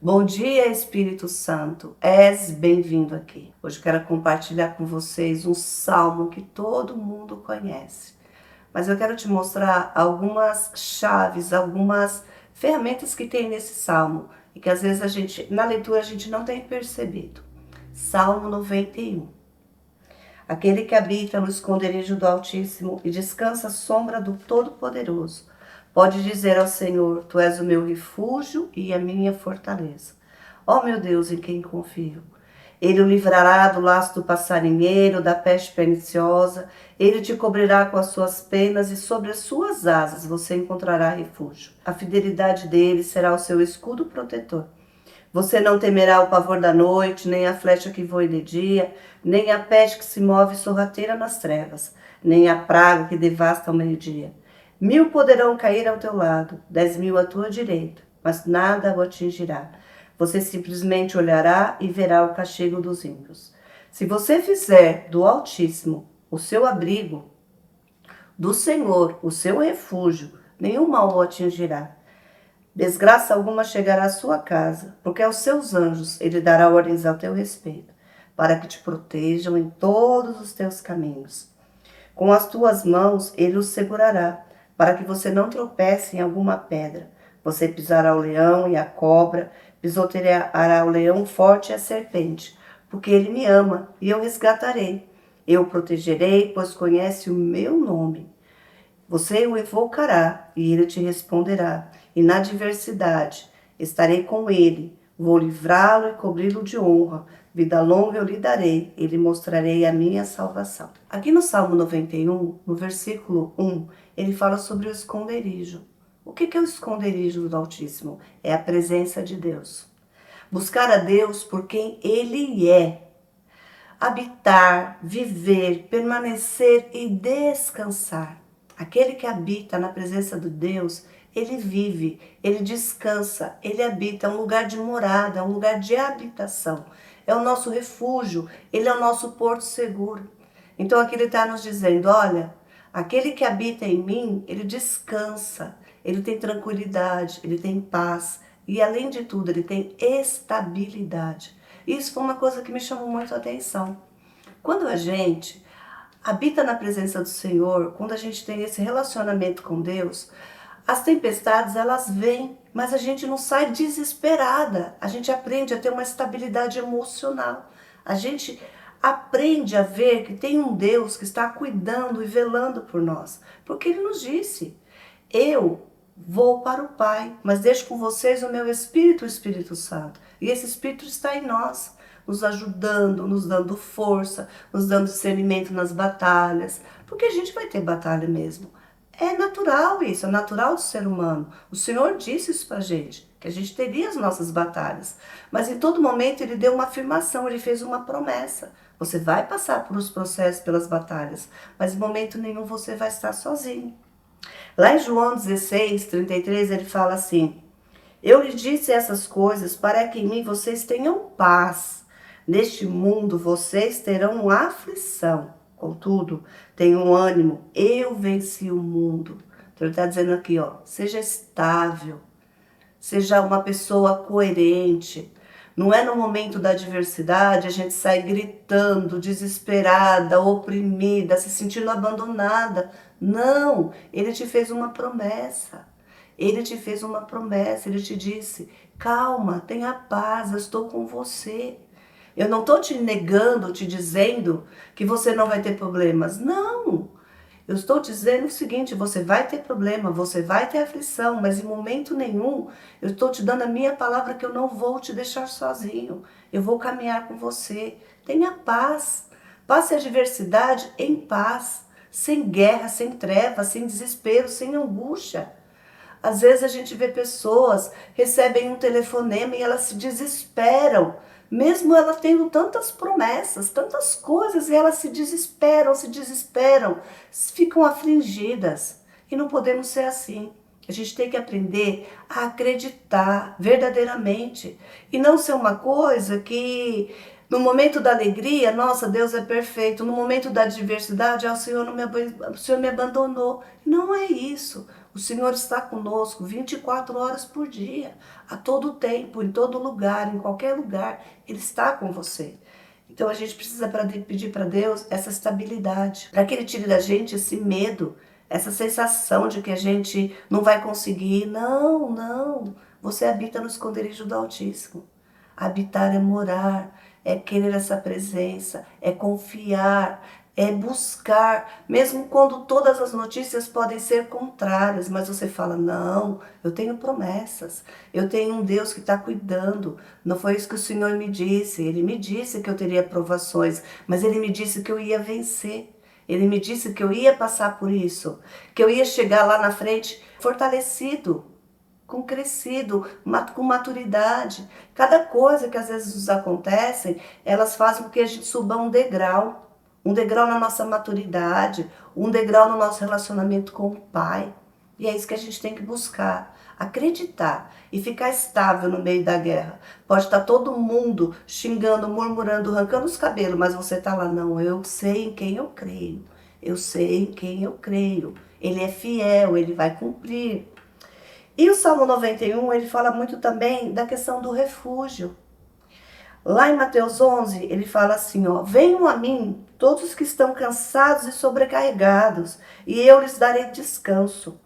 Bom dia, Espírito Santo. És bem-vindo aqui. Hoje quero compartilhar com vocês um salmo que todo mundo conhece. Mas eu quero te mostrar algumas chaves, algumas ferramentas que tem nesse salmo e que às vezes na leitura, a gente não tem percebido. Salmo 91. Aquele que habita no esconderijo do Altíssimo e descansa à sombra do Todo-Poderoso, pode dizer ao Senhor: Tu és o meu refúgio e a minha fortaleza. Ó meu Deus, em quem confio. Ele o livrará do laço do passarinheiro, da peste perniciosa. Ele te cobrirá com as suas penas e sobre as suas asas você encontrará refúgio. A fidelidade dele será o seu escudo protetor. Você não temerá o pavor da noite, nem a flecha que voa de dia, nem a peste que se move sorrateira nas trevas, nem a praga que devasta ao meio-dia. 1000 poderão cair ao teu lado, 10.000 à tua direita, mas nada o atingirá. Você simplesmente olhará e verá o castigo dos ímpios. Se você fizer do Altíssimo o seu abrigo, do Senhor o seu refúgio, nenhum mal o atingirá. Desgraça alguma chegará à sua casa, porque aos seus anjos ele dará ordens ao teu respeito, para que te protejam em todos os teus caminhos. Com as tuas mãos ele os segurará, para que você não tropece em alguma pedra. Você pisará o leão e a cobra, pisoteará o leão forte e a serpente, porque ele me ama e eu resgatarei. Eu o protegerei, pois conhece o meu nome. Você o evocará e ele te responderá. E na adversidade estarei com ele. Vou livrá-lo e cobri-lo de honra. Vida longa eu lhe darei e lhe mostrarei a minha salvação. Aqui no Salmo 91, no versículo 1, ele fala sobre o esconderijo. O que é o esconderijo do Altíssimo? É a presença de Deus. Buscar a Deus por quem Ele é. Habitar, viver, permanecer e descansar. Aquele que habita na presença de Deus, ele vive, ele descansa, ele habita, é um lugar de morada, é um lugar de habitação. É o nosso refúgio, ele é o nosso porto seguro. Então aqui ele está nos dizendo, olha, aquele que habita em mim, ele descansa, ele tem tranquilidade, ele tem paz e além de tudo, ele tem estabilidade. Isso foi uma coisa que me chamou muito a atenção. Quando a gente habita na presença do Senhor, quando a gente tem esse relacionamento com Deus, as tempestades elas vêm, mas a gente não sai desesperada. A gente aprende a ter uma estabilidade emocional. A gente aprende a ver que tem um Deus que está cuidando e velando por nós. Porque Ele nos disse, eu vou para o Pai, mas deixo com vocês o meu Espírito, o Espírito Santo. E esse Espírito está em nós, nos ajudando, nos dando força, nos dando discernimento nas batalhas. Porque a gente vai ter batalha mesmo. É natural isso, é natural do ser humano. O Senhor disse isso pra gente, que a gente teria as nossas batalhas. Mas em todo momento Ele deu uma afirmação, Ele fez uma promessa. Você vai passar por os processos, pelas batalhas, mas em momento nenhum você vai estar sozinho. Lá em João 16, 33, ele fala assim, eu lhes disse essas coisas para que em mim vocês tenham paz. Neste mundo vocês terão aflição. Contudo, tenham ânimo, eu venci o mundo. Então ele está dizendo aqui, ó, seja estável, seja uma pessoa coerente. Não é no momento da adversidade a gente sai gritando, desesperada, oprimida, se sentindo abandonada. Não, ele te fez uma promessa. Ele te fez uma promessa, ele te disse, calma, tenha paz, eu estou com você. Eu não estou te negando, te dizendo que você não vai ter problemas. Não, eu estou dizendo o seguinte, você vai ter problema, você vai ter aflição, mas em momento nenhum eu estou te dando a minha palavra que eu não vou te deixar sozinho. Eu vou caminhar com você. Tenha paz. Passe a adversidade em paz, sem guerra, sem treva, sem desespero, sem angústia. Às vezes a gente vê pessoas, recebem um telefonema e elas se desesperam, mesmo ela tendo tantas promessas, tantas coisas, e elas se desesperam, ficam afligidas. E não podemos ser assim. A gente tem que aprender a acreditar verdadeiramente. E não ser uma coisa que no momento da alegria, nossa, Deus é perfeito. No momento da adversidade, o Senhor me abandonou. Não é isso. O Senhor está conosco 24 horas por dia, a todo tempo, em todo lugar, em qualquer lugar, Ele está com você. Então a gente precisa pedir para Deus essa estabilidade, para que Ele tire da gente esse medo, essa sensação de que a gente não vai conseguir. Não, não. Você habita no esconderijo do Altíssimo. Habitar é morar, é querer essa presença, é confiar, é buscar, mesmo quando todas as notícias podem ser contrárias, mas você fala, não, eu tenho promessas, eu tenho um Deus que está cuidando, não foi isso que o Senhor me disse, Ele me disse que eu teria provações, mas Ele me disse que eu ia vencer, Ele me disse que eu ia passar por isso, que eu ia chegar lá na frente fortalecido, com crescido, com maturidade. Cada coisa que às vezes nos acontece, elas fazem com que a gente suba um degrau na nossa maturidade, um degrau no nosso relacionamento com o Pai. E é isso que a gente tem que buscar, acreditar e ficar estável no meio da guerra. Pode estar todo mundo xingando, murmurando, arrancando os cabelos, mas você está lá, não, eu sei em quem eu creio. Eu sei em quem eu creio. Ele é fiel, ele vai cumprir. E o Salmo 91, ele fala muito também da questão do refúgio. Lá em Mateus 11, ele fala assim, ó, venham a mim todos que estão cansados e sobrecarregados, e eu lhes darei descanso.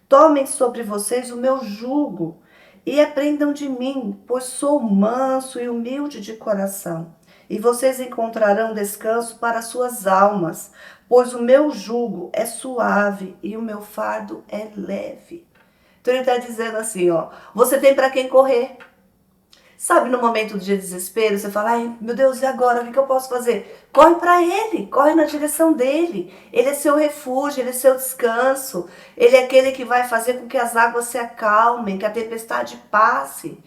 Tomem sobre vocês o meu jugo e aprendam de mim, pois sou manso e humilde de coração. E vocês encontrarão descanso para suas almas, pois o meu jugo é suave e o meu fardo é leve. Então ele está dizendo assim, ó, você tem para quem correr. Sabe, no momento de desespero, você fala, ai, meu Deus, e agora? O que eu posso fazer? Corre para Ele, corre na direção dEle. Ele é seu refúgio, Ele é seu descanso. Ele é aquele que vai fazer com que as águas se acalmem, que a tempestade passe.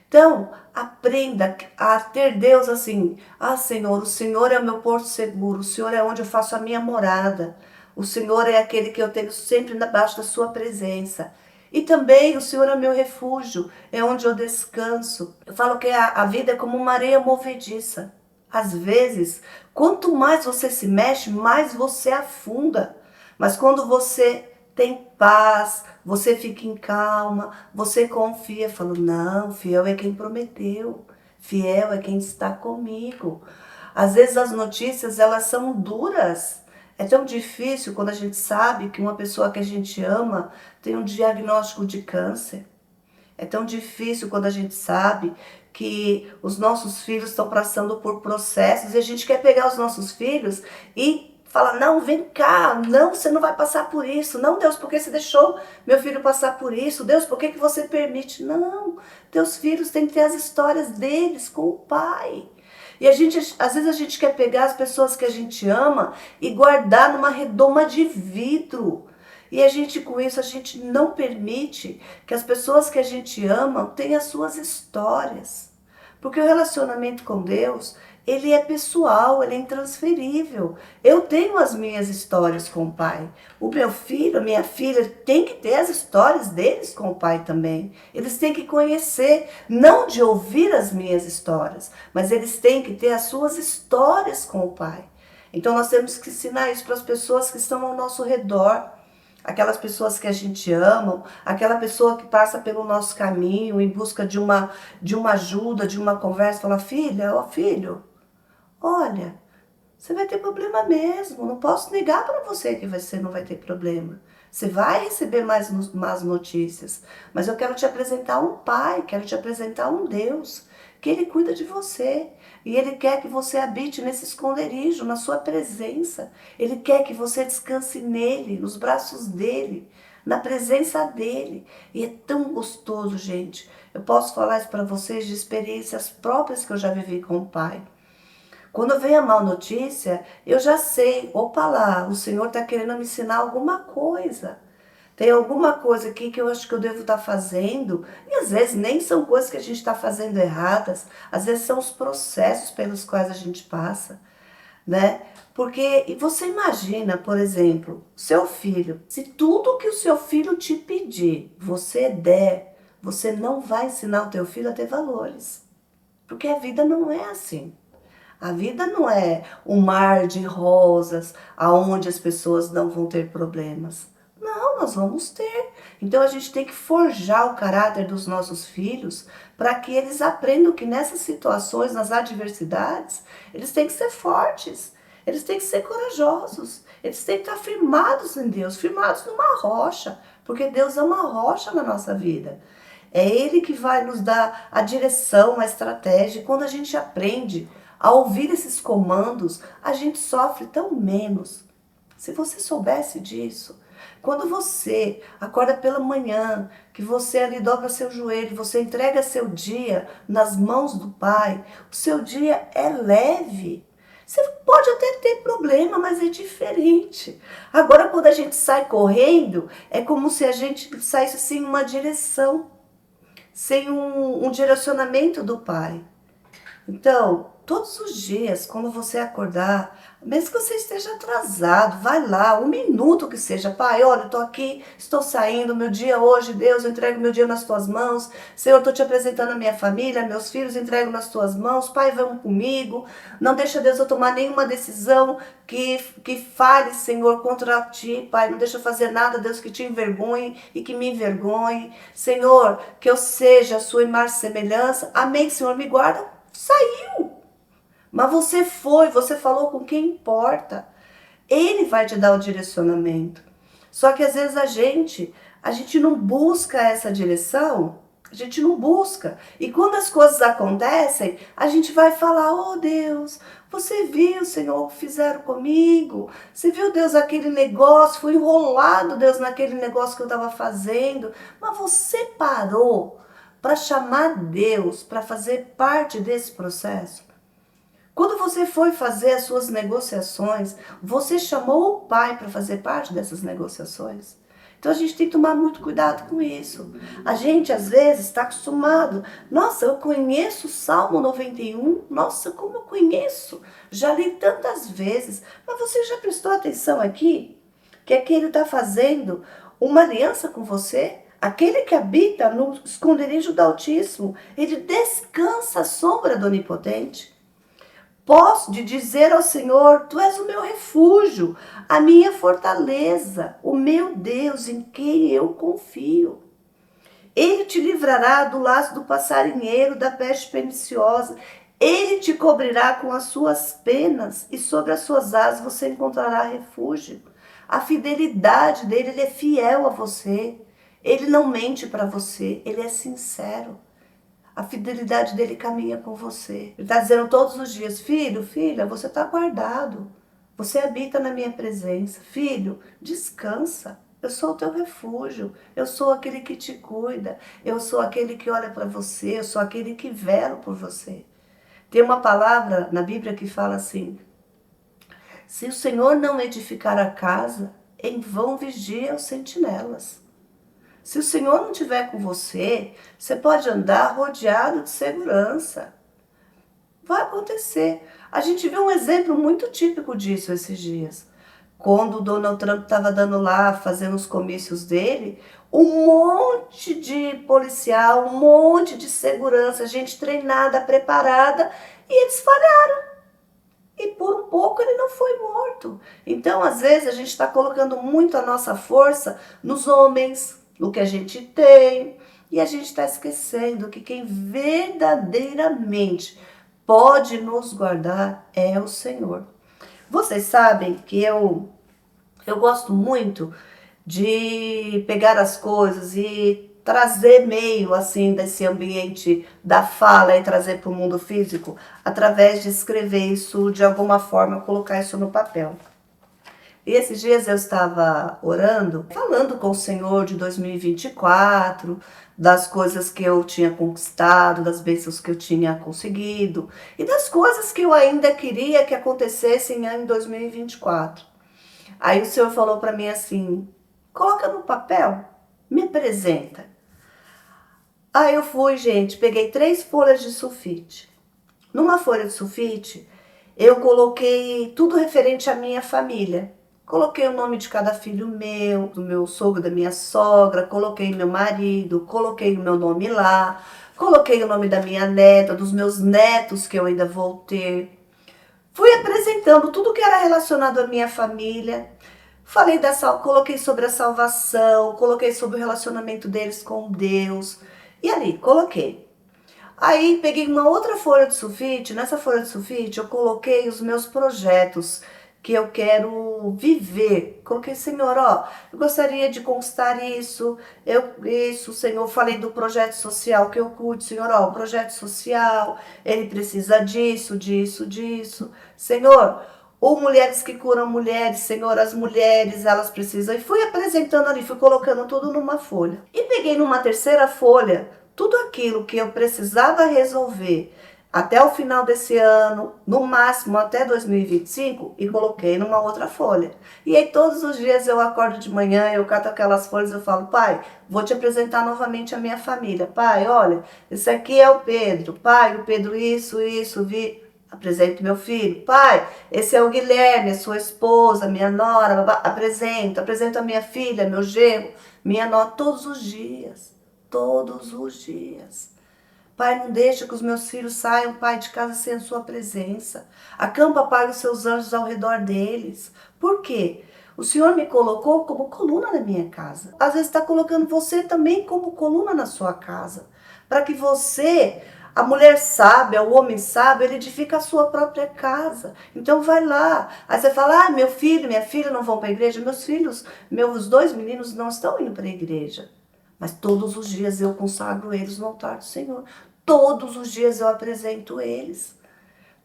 Então, aprenda a ter Deus assim, Senhor, o Senhor é o meu porto seguro, o Senhor é onde eu faço a minha morada. O Senhor é aquele que eu tenho sempre debaixo da sua presença. E também o Senhor é meu refúgio, é onde eu descanso. Eu falo que a vida é como uma areia movediça. Às vezes, quanto mais você se mexe, mais você afunda. Mas quando você tem paz, você fica em calma, você confia, fala, não, fiel é quem prometeu, fiel é quem está comigo. Às vezes as notícias, elas são duras. É tão difícil quando a gente sabe que uma pessoa que a gente ama tem um diagnóstico de câncer. É tão difícil quando a gente sabe que os nossos filhos estão passando por processos e a gente quer pegar os nossos filhos e falar, não, vem cá, não, você não vai passar por isso. Não, Deus, por que você deixou meu filho passar por isso? Deus, por que você permite? Não, teus filhos têm que ter as histórias deles com o pai. E às vezes a gente quer pegar as pessoas que a gente ama e guardar numa redoma de vidro. E a gente, com isso, a gente não permite que as pessoas que a gente ama tenham as suas histórias. Porque o relacionamento com Deus, ele é pessoal, ele é intransferível. Eu tenho as minhas histórias com o Pai. O meu filho, a minha filha, tem que ter as histórias deles com o Pai também. Eles têm que conhecer, não de ouvir as minhas histórias, mas eles têm que ter as suas histórias com o Pai. Então nós temos que ensinar isso para as pessoas que estão ao nosso redor. Aquelas pessoas que a gente ama, aquela pessoa que passa pelo nosso caminho em busca de uma ajuda, de uma conversa, fala, filha, ó filho, olha, você vai ter problema mesmo, não posso negar para você que você não vai ter problema. Você vai receber mais más notícias, mas eu quero te apresentar um Pai, quero te apresentar um Deus, que Ele cuida de você. E Ele quer que você habite nesse esconderijo, na sua presença. Ele quer que você descanse nele, nos braços dele, na presença dele. E é tão gostoso, gente. Eu posso falar isso para vocês de experiências próprias que eu já vivi com o Pai. Quando vem a má notícia, eu já sei, opa lá, o Senhor está querendo me ensinar alguma coisa. Tem alguma coisa aqui que eu acho que eu devo estar fazendo, e às vezes nem são coisas que a gente está fazendo erradas, às vezes são os processos pelos quais a gente passa, né? Porque, e você imagina, por exemplo, seu filho, se tudo que o seu filho te pedir, você der, você não vai ensinar o teu filho a ter valores, porque a vida não é assim. A vida não é um mar de rosas, aonde as pessoas não vão ter problemas. Não, nós vamos ter. Então a gente tem que forjar o caráter dos nossos filhos para que eles aprendam que nessas situações, nas adversidades, eles têm que ser fortes, eles têm que ser corajosos, eles têm que estar firmados em Deus, firmados numa rocha, porque Deus é uma rocha na nossa vida. É Ele que vai nos dar a direção, a estratégia. E quando a gente aprende a ouvir esses comandos, a gente sofre tão menos. Se você soubesse disso, quando você acorda pela manhã, que você ali dobra seu joelho, você entrega seu dia nas mãos do Pai, o seu dia é leve. Você pode até ter problema, mas é diferente. Agora, quando a gente sai correndo, é como se a gente saísse sem uma direção, sem um direcionamento do Pai. Então, todos os dias, quando você acordar, mesmo que você esteja atrasado, vai lá, 1 minuto que seja. Pai, olha, eu estou aqui, estou saindo, meu dia hoje, Deus, eu entrego meu dia nas tuas mãos. Senhor, estou te apresentando a minha família, meus filhos, entrego nas tuas mãos. Pai, vamos comigo. Não deixa, Deus, eu tomar nenhuma decisão que fale, Senhor, contra ti, Pai. Não deixa eu fazer nada, Deus, que te envergonhe e que me envergonhe. Senhor, que eu seja a sua imagem e semelhança. Amém, Senhor, me guarda. Saiu. Mas você foi, você falou com quem importa. Ele vai te dar o direcionamento. Só que às vezes a gente não busca essa direção, a gente não busca. E quando as coisas acontecem, a gente vai falar, oh Deus, você viu, Senhor, o que fizeram comigo? Você viu, Deus, aquele negócio, fui enrolado, Deus, naquele negócio que eu estava fazendo. Mas você parou para chamar Deus, para fazer parte desse processo? Quando você foi fazer as suas negociações, você chamou o Pai para fazer parte dessas negociações? Então a gente tem que tomar muito cuidado com isso. A gente às vezes está acostumado. Nossa, eu conheço o Salmo 91. Nossa, como eu conheço. Já li tantas vezes. Mas você já prestou atenção aqui? Que aquele está fazendo uma aliança com você? Aquele que habita no esconderijo do Altíssimo, ele descansa à sombra do Onipotente. Posso dizer ao Senhor, tu és o meu refúgio, a minha fortaleza, o meu Deus em quem eu confio. Ele te livrará do laço do passarinheiro, da peste perniciosa. Ele te cobrirá com as suas penas e sobre as suas asas você encontrará refúgio. A fidelidade dele, ele é fiel a você. Ele não mente para você, ele é sincero. A fidelidade dele caminha com você. Ele está dizendo todos os dias, filho, filha, você está guardado. Você habita na minha presença. Filho, descansa. Eu sou o teu refúgio. Eu sou aquele que te cuida. Eu sou aquele que olha para você. Eu sou aquele que vela por você. Tem uma palavra na Bíblia que fala assim, se o Senhor não edificar a casa, em vão vigia os sentinelas. Se o Senhor não estiver com você, você pode andar rodeado de segurança. Vai acontecer. A gente viu um exemplo muito típico disso esses dias. Quando o Donald Trump estava dando lá, fazendo os comícios dele, um monte de policial, um monte de segurança, gente treinada, preparada, e eles falharam. E por um pouco ele não foi morto. Então, às vezes, a gente está colocando muito a nossa força nos homens, no que a gente tem, e a gente está esquecendo que quem verdadeiramente pode nos guardar é o Senhor. Vocês sabem que eu gosto muito de pegar as coisas e trazer meio assim desse ambiente da fala e trazer para o mundo físico através de escrever isso de alguma forma, colocar isso no papel. E esses dias eu estava orando, falando com o Senhor de 2024, das coisas que eu tinha conquistado, das bênçãos que eu tinha conseguido e das coisas que eu ainda queria que acontecessem em 2024. Aí o Senhor falou para mim assim, coloca no papel, me apresenta. Aí eu fui, gente, peguei 3 folhas de sulfite. Numa folha de sulfite, eu coloquei tudo referente à minha família. Coloquei o nome de cada filho meu, do meu sogro, da minha sogra, coloquei meu marido, coloquei o meu nome lá, coloquei o nome da minha neta, dos meus netos que eu ainda vou ter. Fui apresentando tudo que era relacionado à minha família. Falei coloquei sobre a salvação, coloquei sobre o relacionamento deles com Deus. E ali, coloquei. Aí peguei uma outra folha de sulfite, nessa folha de sulfite eu coloquei os meus projetos que eu quero viver. Coloquei, Senhor, ó, eu gostaria de conquistar isso, Senhor, falei do projeto social que eu cuido, Senhor, ó, o projeto social, ele precisa disso, disso, disso. Senhor, ou mulheres que curam mulheres, Senhor, as mulheres, elas precisam. E fui apresentando ali, fui colocando tudo numa folha. E peguei numa terceira folha tudo aquilo que eu precisava resolver até o final desse ano, no máximo até 2025, e coloquei numa outra folha. E aí todos os dias eu acordo de manhã, eu cato aquelas folhas e eu falo, pai, vou te apresentar novamente a minha família. Pai, olha, esse aqui é o Pedro. Pai, o Pedro isso, vi. Apresento meu filho. Pai, esse é o Guilherme, a sua esposa, minha nora. Apresento a minha filha, meu genro, minha nora, todos os dias. Todos os dias. Pai, não deixa que os meus filhos saiam, Pai, de casa sem a sua presença. Acampa, Pai, os seus anjos ao redor deles. Por quê? O Senhor me colocou como coluna na minha casa. Às vezes está colocando você também como coluna na sua casa. Para que você, a mulher sábia, o homem sábio, ele edifica a sua própria casa. Então vai lá. Aí você fala, meu filho, minha filha não vão para a igreja. Meus filhos, meus dois meninos não estão indo para a igreja. Mas todos os dias eu consagro eles no altar do Senhor. Todos os dias eu apresento eles.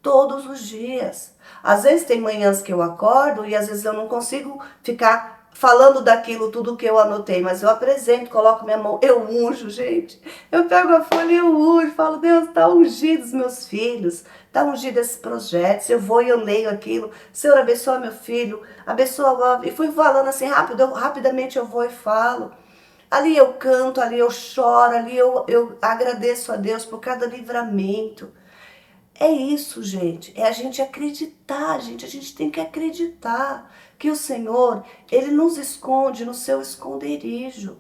Todos os dias. Às vezes tem manhãs que eu acordo e às vezes eu não consigo ficar falando daquilo tudo que eu anotei, mas eu apresento, coloco minha mão, eu unjo, gente. Eu pego a folha e eu unjo, falo, Deus, está ungido os meus filhos, está ungido esses projetos. Eu vou e eu leio aquilo. Senhor, abençoa meu filho, abençoa. E fui falando assim rapidamente eu vou e falo. Ali eu canto, ali eu choro, ali eu agradeço a Deus por cada livramento. É isso, gente. É a gente acreditar, gente. A gente tem que acreditar que o Senhor, Ele nos esconde no seu esconderijo.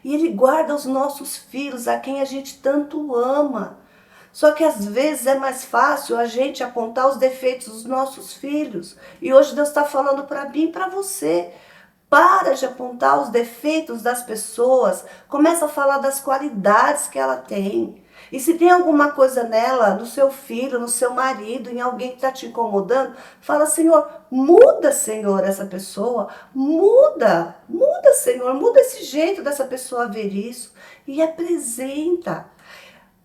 E Ele guarda os nossos filhos, a quem a gente tanto ama. Só que às vezes é mais fácil a gente apontar os defeitos dos nossos filhos. E hoje Deus está falando para mim e para você. Para de apontar os defeitos das pessoas, começa a falar das qualidades que ela tem. E se tem alguma coisa nela, no seu filho, no seu marido, em alguém que está te incomodando, fala, Senhor, muda, Senhor, essa pessoa, muda, Senhor, muda esse jeito dessa pessoa ver isso e apresenta.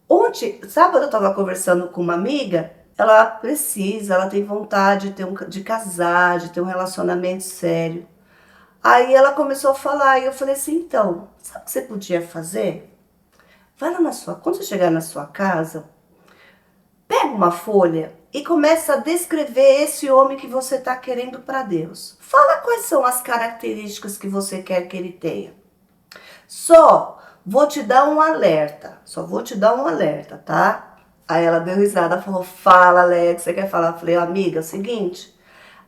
Ontem, sabe quando eu estava conversando com uma amiga? Ela tem vontade de casar, de ter um relacionamento sério. Aí ela começou a falar e eu falei assim, então, sabe o que você podia fazer? Vai lá quando você chegar na sua casa, pega uma folha e começa a descrever esse homem que você está querendo para Deus. Fala quais são as características que você quer que ele tenha. Só vou te dar um alerta, tá? Aí ela deu risada, falou, fala, Alex, você quer falar? Eu falei, amiga, é o seguinte...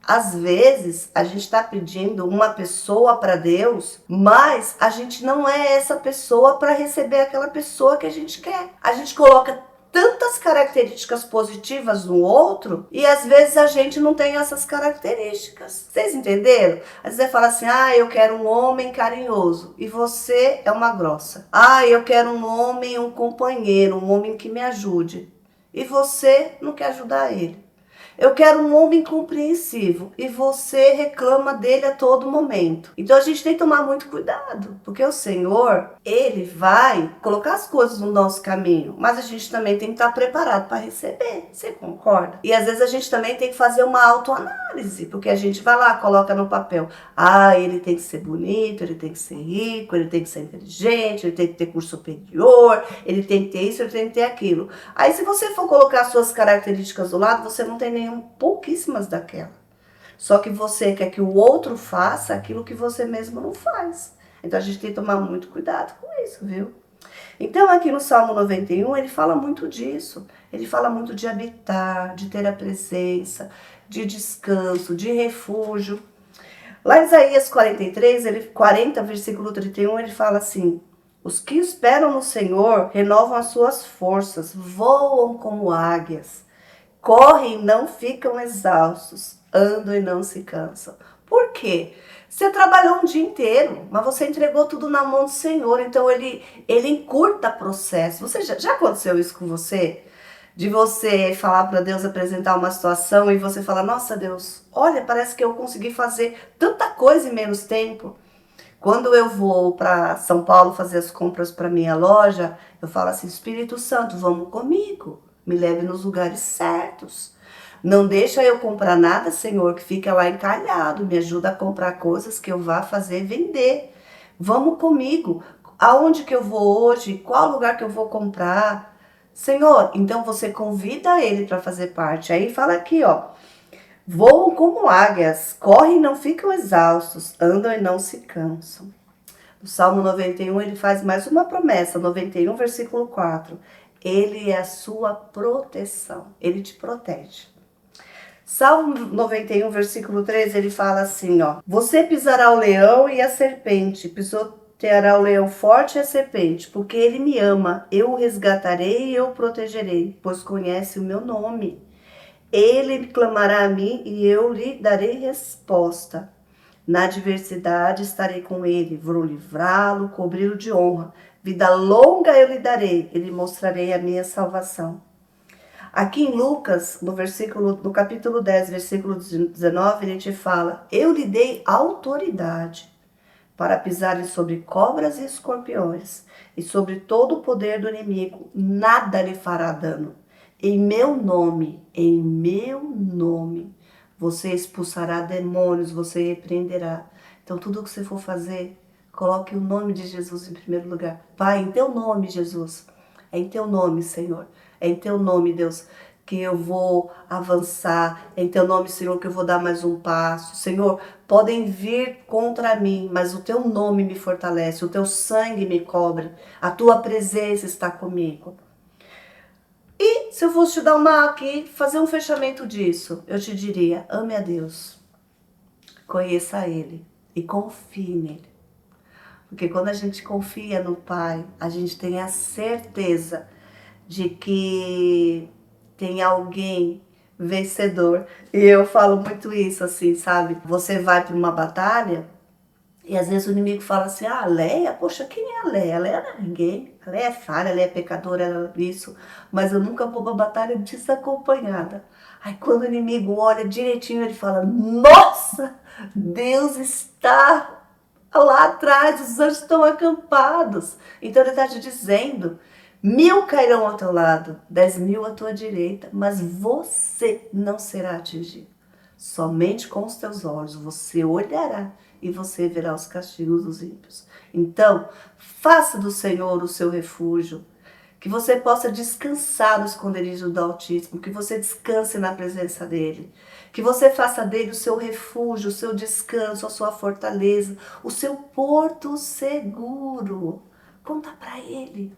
Às vezes, a gente está pedindo uma pessoa para Deus, mas a gente não é essa pessoa para receber aquela pessoa que a gente quer. A gente coloca tantas características positivas no outro e às vezes a gente não tem essas características. Vocês entenderam? Às vezes você fala assim, eu quero um homem carinhoso e você é uma grossa. Eu quero um homem, um companheiro, um homem que me ajude e você não quer ajudar ele. Eu quero um homem compreensivo e você reclama dele a todo momento. Então a gente tem que tomar muito cuidado, porque o Senhor, Ele vai colocar as coisas no nosso caminho, mas a gente também tem que estar preparado para receber. Você concorda? E às vezes a gente também tem que fazer uma autoanálise, porque a gente vai lá, coloca no papel, ele tem que ser bonito, ele tem que ser rico, ele tem que ser inteligente, ele tem que ter curso superior, ele tem que ter isso, ele tem que ter aquilo. Aí se você for colocar suas características do lado, você não tem nenhum, pouquíssimas daquela. Só que você quer que o outro faça aquilo que você mesmo não faz. Então a gente tem que tomar muito cuidado com isso, viu? Então aqui no Salmo 91 ele fala muito disso. Ele fala muito de habitar, de ter a presença, de descanso, de refúgio. Lá em Isaías 40, versículo 31, ele fala assim: os que esperam no Senhor renovam as suas forças, voam como águias, correm e não ficam exaustos, andam e não se cansam. Por quê? Você trabalhou um dia inteiro, mas você entregou tudo na mão do Senhor. Então ele encurta o processo. Você já aconteceu isso com você? De você falar para Deus, apresentar uma situação e você falar, nossa Deus, olha, parece que eu consegui fazer tanta coisa em menos tempo. Quando eu vou para São Paulo fazer as compras para minha loja, eu falo assim, Espírito Santo, vamos comigo, me leve nos lugares certos. Não deixa eu comprar nada, Senhor, que fica lá encalhado. Me ajuda a comprar coisas que eu vá fazer vender. Vamos comigo. Aonde que eu vou hoje? Qual lugar que eu vou comprar? Senhor, então você convida ele para fazer parte. Aí fala aqui, ó. Voam como águias, correm e não ficam exaustos, andam e não se cansam. No Salmo 91 ele faz mais uma promessa, 91 versículo 4. Ele é a sua proteção, ele te protege. Salmo 91 versículo 3 ele fala assim, ó. Você pisará o leão e a serpente, pisoteará o leão forte e a serpente, porque ele me ama, eu o resgatarei e eu o protegerei, pois conhece o meu nome. Ele clamará a mim e eu lhe darei resposta. Na adversidade estarei com ele, vou livrá-lo, cobri-lo de honra. Vida longa eu lhe darei, ele mostrarei a minha salvação. Aqui em Lucas, no capítulo 10, versículo 19, ele te fala, eu lhe dei autoridade para pisarem sobre cobras e escorpiões, e sobre todo o poder do inimigo, nada lhe fará dano. Em meu nome, você expulsará demônios, você repreenderá. Então, tudo que você for fazer, coloque o nome de Jesus em primeiro lugar. Pai, em teu nome, Jesus. É em teu nome, Senhor. É em teu nome, Deus, que eu vou avançar. É em teu nome, Senhor, que eu vou dar mais um passo. Senhor, podem vir contra mim, mas o teu nome me fortalece, o teu sangue me cobre, a tua presença está comigo. E se eu fosse te dar fazer um fechamento disso, eu te diria, ame a Deus, conheça Ele e confie nele. Porque quando a gente confia no Pai, a gente tem a certeza de que tem alguém vencedor. E eu falo muito isso, assim, sabe? Você vai para uma batalha e às vezes o inimigo fala assim, ah, a Leia, poxa, quem é a Leia? A Leia não é ninguém. A Leia é falha, a Leia é pecadora, ela é isso. Mas eu nunca vou pra batalha desacompanhada. Aí quando o inimigo olha direitinho, ele fala, nossa, Deus está lá atrás, os anjos estão acampados. Então ele está te dizendo, 1000 cairão ao teu lado, 10.000 à tua direita, mas você não será atingido. Somente com os teus olhos você olhará e você verá os castigos dos ímpios. Então, faça do Senhor o seu refúgio, que você possa descansar no esconderijo do Altíssimo, que você descanse na presença dEle, que você faça dEle o seu refúgio, o seu descanso, a sua fortaleza, o seu porto seguro. Conta para Ele,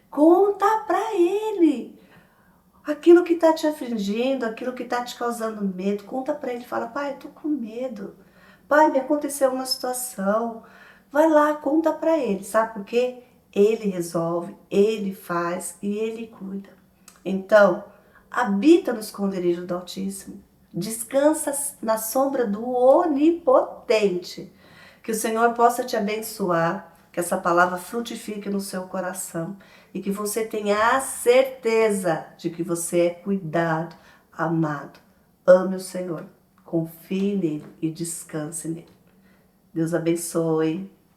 conta para Ele. Aquilo que está te afligindo, aquilo que está te causando medo, conta para Ele, fala, pai, eu tô com medo. Pai, me aconteceu uma situação. Vai lá, conta para Ele, sabe por quê? Ele resolve, Ele faz e Ele cuida. Então, habita no esconderijo do Altíssimo. Descansa na sombra do Onipotente. Que o Senhor possa te abençoar, que essa palavra frutifique no seu coração e que você tenha a certeza de que você é cuidado, amado. Ame o Senhor, confie nele e descanse nele. Deus abençoe.